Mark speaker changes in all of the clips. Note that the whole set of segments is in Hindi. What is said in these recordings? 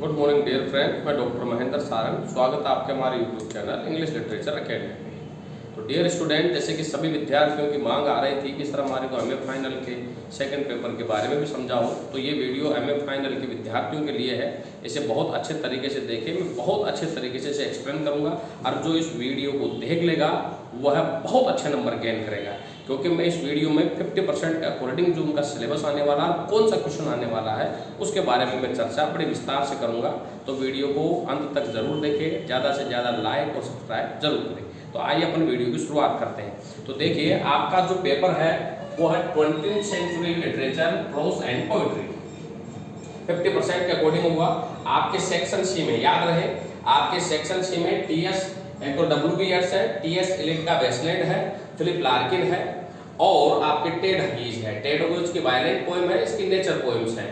Speaker 1: गुड मॉर्निंग डियर फ्रेंड, मैं डॉक्टर महेंद्र सारंग। स्वागत है आपके हमारे YouTube channel English literature academy में। तो डियर स्टूडेंट, जैसे कि सभी विद्यार्थियों की मांग आ रही थी कि सर हमारे को एमए फाइनल के सेकंड पेपर के बारे में भी समझाओ, तो ये वीडियो एमए फाइनल के विद्यार्थियों के लिए है। इसे बहुत अच्छे तरीके से देखें, मैं बहुत अच्छे तरीके से इसे एक्सप्लेन करूँगा और जो इस वीडियो को देख लेगा वह बहुत अच्छे नंबर गेन करेगा, क्योंकि मैं इस वीडियो में 50% अकॉर्डिंग जो उनका सिलेबस आने वाला है, कौन सा क्वेश्चन आने वाला है, उसके बारे में मैं चर्चा बड़े विस्तार से करूंगा। तो वीडियो को अंत तक जरूर देखें, ज़्यादा से ज़्यादा लाइक और सब्सक्राइब जरूर करें। तो आइए अपन वीडियो की शुरुआत करते हैं। तो देखिए, आपका जो पेपर है वो है 20th century literature, prose and poetry. 50% के अकॉर्डिंग हुआ। आपके सेक्शन सी में याद रहे, आपके सेक्शन सी में टीएस एक तो W.B. येट्स है, टीएस एलिट का वेस्टलैंड है, फिलिप लार्किन है और आपके टेड हगीज है। टेड हगीज की वायलेंट पोएम है, इसकी नेचर पोएम्स है।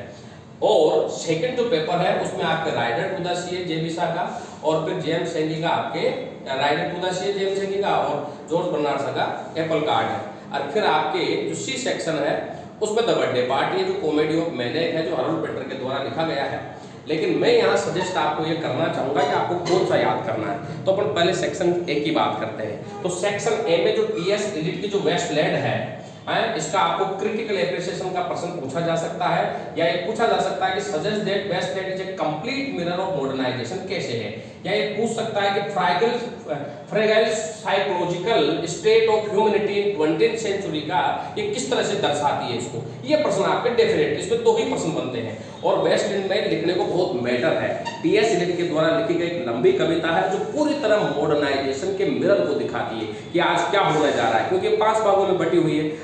Speaker 1: और सेकंड जो पेपर है उसमें आपके राइडर टू द सी, जेबिसा का, और फिर जेम्स सेंगी का, आपके rider to the sea, James सेंगी का, और जॉर्ज बर्नार्ड का एप्पल कार्ड है। और फिर आपके जो सी सेक्शन है उसमें द बर्थडे पार्टी है, जो कॉमेडी ऑफ मैनेक है, जो हरोल्ड पिंटर के द्वारा लिखा गया है। लेकिन मैं यहाँ सजेस्ट आपको ये करना चाहूँगा कि आपको कौन सा याद करना है। तो अपन पहले सेक्शन ए की बात करते हैं। तो सेक्शन ए में जो टीएस एलिट की जो वेस्टलैंड है, इसका आपको क्रिटिकल एप्रिसिएशन का प्रश्न पूछा जा सकता है, या ये पूछा जा सकता है कि suggest that wasteland is a complete mirror of modernization कैसे है, या ये पूछ सकता है कि fragile psychological state of humanity in 20th century का ये किस तरह से दर्शाती है इसको। ये प्रश्न आपके डेफिनेट, इसमें दो ही प्रश्न बनते हैं और वेस्टलैंड में लिखने को बहुत मैटर है। टीएस एलिट के द्वारा लिखी गई एक लंबी कविता है जो पूरी तरह मॉडर्नाइजेशन के मिरर को दिखाती है कि आज क्या होने जा रहा है, क्योंकि 5 भागों में बटी हुई है।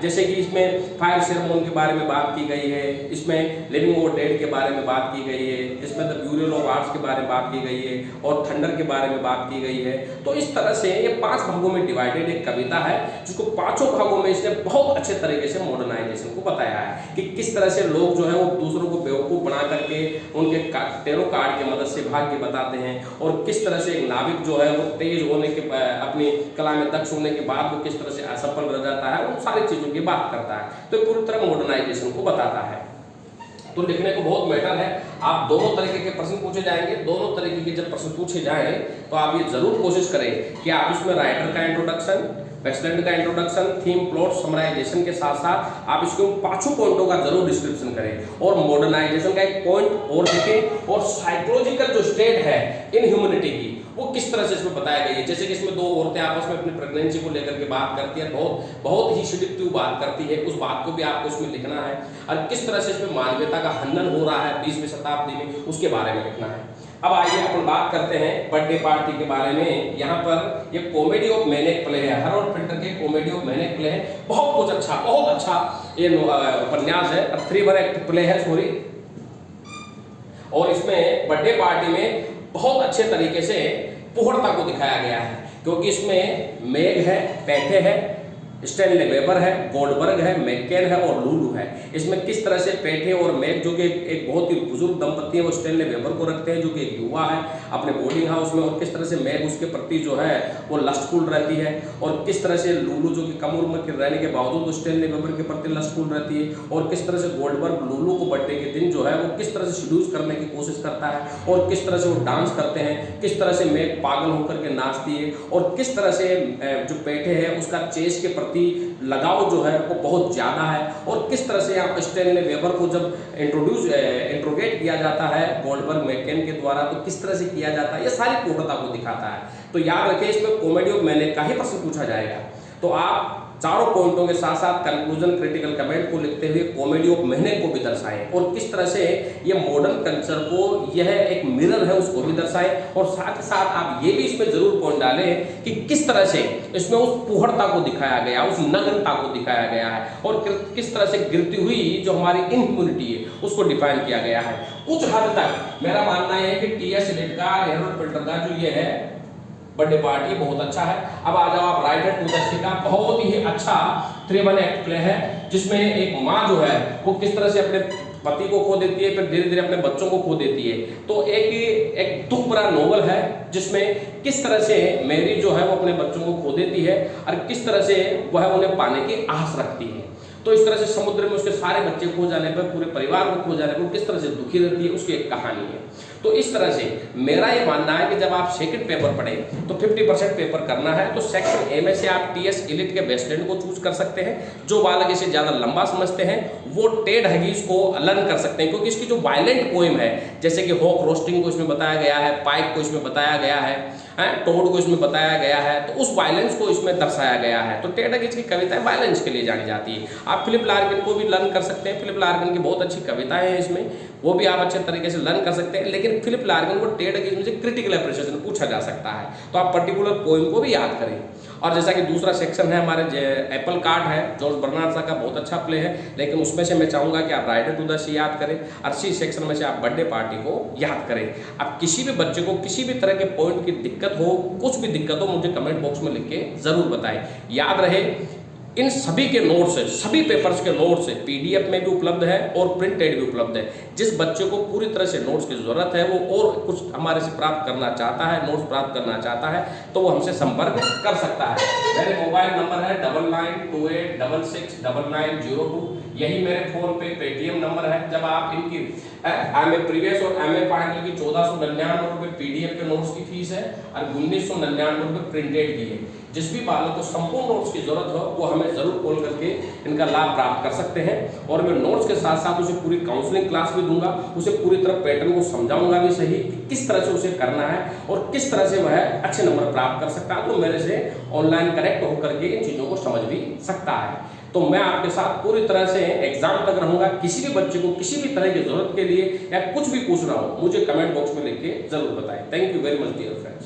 Speaker 1: जैसे कि इसमें फायर सेरेमनी के बारे में बात की गई है, इसमें लिविंग और डेड के बारे में बात की गई है, इसमें द ब्यूरल ऑफ आर्ट्स के बारे में बात की गई है और थंडर के बारे में बात की गई है। तो इस तरह से ये 5 भागों में डिवाइडेड एक कविता है, जिसको 5 भागों में इसने बहुत अच्छे तरीके से मॉडर्नाइजेशन को बताया है कि किस तरह से लोग जो है वो दूसरों को बेवकूफ बना करके उनके टेरो कार्ड की मदद से भाग्य बताते हैं, और किस तरह से एक नाविक जो है वो तेज होने के अपनी कला में दक्ष होने के बाद वो किस तरह से असफल रह जाता है, उन सारी चीजों की बात करता है। तो पूरी तरह मॉडर्नाइजेशन को बताता है। तो लिखने को बहुत मैटर है। आप दोनों तरीके के प्रश्न पूछे जाएंगे, दोनों तरीके के जब प्रश्न पूछे जाएं तो आप ये जरूर कोशिश करें कि आप इसमें राइटर का इंट्रोडक्शन, वेस्टलैंड का इंट्रोडक्शन, थीम, प्लॉट, समराइजेशन के साथ साथ आप इसके 5 पॉइंटों का जरूर डिस्क्रिप्शन करें और मॉडर्नाइजेशन का एक पॉइंट और लिखें, और साइकोलॉजिकल जो स्टेट है इन ह्यूमैनिटी की वो किस तरह से इसमें बताया गई है। जैसे कि इसमें 2 औरतें आपस में अपनी प्रेगनेंसी को लेकर के बात करती है, बहुत ही सिडिक्टिव बात करती है, उस बात को भी आपको इसमें लिखना है, और किस तरह से इसमें मानवता का हनन हो रहा है 20वीं शताब्दी में, उसके बारे में लिखना है। अब आइए अपन बात करते हैं बर्थडे पार्टी के बारे में। यहाँ पर ये कॉमेडी ऑफ मैनेक प्ले है, हरोल्ड पिंटर के कॉमेडी ऑफ मैनेक प्ले है। बहुत अच्छा ये उपन्यास है, 3 एक्ट प्ले है, सॉरी। और इसमें बर्थडे पार्टी में बहुत अच्छे तरीके से पूर्णता को दिखाया गया है, क्योंकि इसमें मेग है, पैठे है, स्टैनले वेबर है, गोल्डबर्ग है, मैकेन है और लुलू है। इसमें किस तरह से पैठे और मैग, जो कि एक बहुत ही बुजुर्ग दंपति है, वो स्टैनले वेबर को रखते हैं जो कि एक युवा है अपने बोर्डिंग हाउस में, और किस तरह से मैग उसके प्रति जो है वो लस्टफुल रहती है, और किस तरह से लुलू जो कि कम उम्र के रहने के बावजूद स्टैनले वेबर के प्रति लस्टफुल रहती है, और किस तरह से गोल्डबर्ग लुलू को बर्थडे के दिन जो है वो किस तरह से सीड्यूस करने की कोशिश करता है, और किस तरह से वो डांस करते हैं, किस तरह से मैग पागल होकर के नाचती है, और किस तरह से जो पैठे है उसका चेस के लगाव जो है वो बहुत ज्यादा है, और किस तरह से यहाँ पर स्टैनले वेबर को जब इंट्रोगेट किया जाता है गोल्डबर्ग मैकेन के द्वारा तो किस तरह से किया जाता है, ये सारी पूर्णता को दिखाता है। तो याद रखिए, इसमें कॉमेडी ऑफ मैनेक का ही प्रश्न पूछा जाएगा। तो आप 4 पॉइंटों के साथ साथ कंक्लूजन, क्रिटिकल कमेंट को लिखते हुए कॉमेडी ऑफ मैनेक को भी दर्शाएं, और किस तरह से ये मॉडर्न कल्चर को यह एक मिरर है उसको भी दर्शाएं, और साथ ही साथ आप ये भी इसमें जरूर पॉइंट डालें कि किस तरह से इसमें उस पुहड़ता को दिखाया गया, उस नग्नता को दिखाया गया है, और किस तरह से गिरती हुई जो हमारी इनह्यूमैनिटी है उसको डिफाइन किया गया है। कुछ हद तक मेरा मानना है कि टीएस एलिट का, हरोल्ड पिंटर का जो ये है बर्थडे पार्टी बहुत अच्छा है। अब आ जाओ आप राइडर टू द सी का, बहुत ही अच्छा 3 एक्ट प्ले है, जिसमें एक माँ जो है वो किस तरह से अपने पति को खो देती है, फिर धीरे धीरे अपने बच्चों को खो देती है। तो एक दुख भरा नोवेल है, जिसमें किस तरह से मैरी जो है वो अपने बच्चों को खो देती है और किस तरह से वह उन्हें पाने की आस रखती है। तो इस तरह से समुद्र में उसके सारे बच्चे खो जाने पर, पूरे परिवार को खो जाने पर किस तरह से दुखी रहती है, उसकी एक कहानी है। तो इस तरह से मेरा ये मानना है कि जब आप सेकंड पेपर पढ़ें तो 50% पेपर करना है। तो सेक्शन ए में से आप टीएस एलिट के वेस्टलैंड को चूज कर सकते हैं। जो बालक इसे ज़्यादा लंबा समझते हैं वो टेड हगीज को लर्न कर सकते हैं, क्योंकि इसकी जो वायलेंट पोएम है, जैसे कि हॉक रोस्टिंग को इसमें बताया गया है, पाइक को इसमें बताया गया है, टोड को इसमें बताया गया है, तो उस वायलेंस को इसमें दर्शाया गया है। तो टेड हगीज की कविताएं वायलेंस के लिए जानी जाती है। आप फिलिप लार्किन को भी लर्न कर सकते हैं। फिलिप लार्किन की बहुत अच्छी कविताएं हैं इसमें, वो भी आप अच्छे तरीके से लर्न कर सकते हैं। लेकिन फिलिप लार्किन को टेड हगीज में से क्रिटिकल अप्रिशिएशन पूछा जा सकता है, तो आप पर्टिकुलर पोएम को भी याद करें। और जैसा कि दूसरा सेक्शन है हमारे एप्पल कार्ट है, जॉर्ज बर्नार्ड शॉ का बहुत अच्छा प्ले है, लेकिन उसमें से मैं चाहूँगा कि आप राइडर टू द सी याद करें। और सी सेक्शन में से आप बर्थडे पार्टी को याद करें। अब किसी भी बच्चे को किसी भी तरह के पॉइंट की दिक्कत हो, कुछ भी दिक्कत हो, मुझे कमेंट बॉक्स में लिख के ज़रूर बताएं। याद रहे इन सभी के नोट्स, सभी पेपर्स के नोट्स पीडीएफ में भी उपलब्ध है और प्रिंटेड भी उपलब्ध है। जिस बच्चे को पूरी तरह से नोट्स की जरूरत है, वो और कुछ हमारे से प्राप्त करना चाहता है, नोट्स प्राप्त करना चाहता है, तो वो हमसे संपर्क कर सकता है। मेरे मोबाइल नंबर है 9928669902। यही मेरे फोन पे पेटीएम नंबर है। जब आप इनकी एमए प्रीवियस और एमए फाइनल की 1499 रुपये पीडीएफ के नोट्स की फीस है और 1999 रुपये प्रिंटेड की है। जिस भी बालक को संपूर्ण नोट्स की जरूरत हो वो हमें जरूर कॉल करके इनका लाभ प्राप्त कर सकते हैं। और मैं नोट्स के साथ साथ उसे पूरी काउंसलिंग क्लास भी दूंगा, उसे पूरी तरह पैटर्न को समझाऊंगा भी सही कि किस तरह से उसे करना है और किस तरह से वह अच्छे नंबर प्राप्त कर सकता है। तो मेरे से ऑनलाइन कनेक्ट होकर के इन चीज़ों को समझ भी सकता है। तो मैं आपके साथ पूरी तरह से एग्जाम तक रहूंगा। किसी भी बच्चे को किसी भी तरह की जरूरत के लिए या कुछ भी पूछना हो, मुझे कमेंट बॉक्स में लिख के जरूर बताएं। Thank you very much dear friends.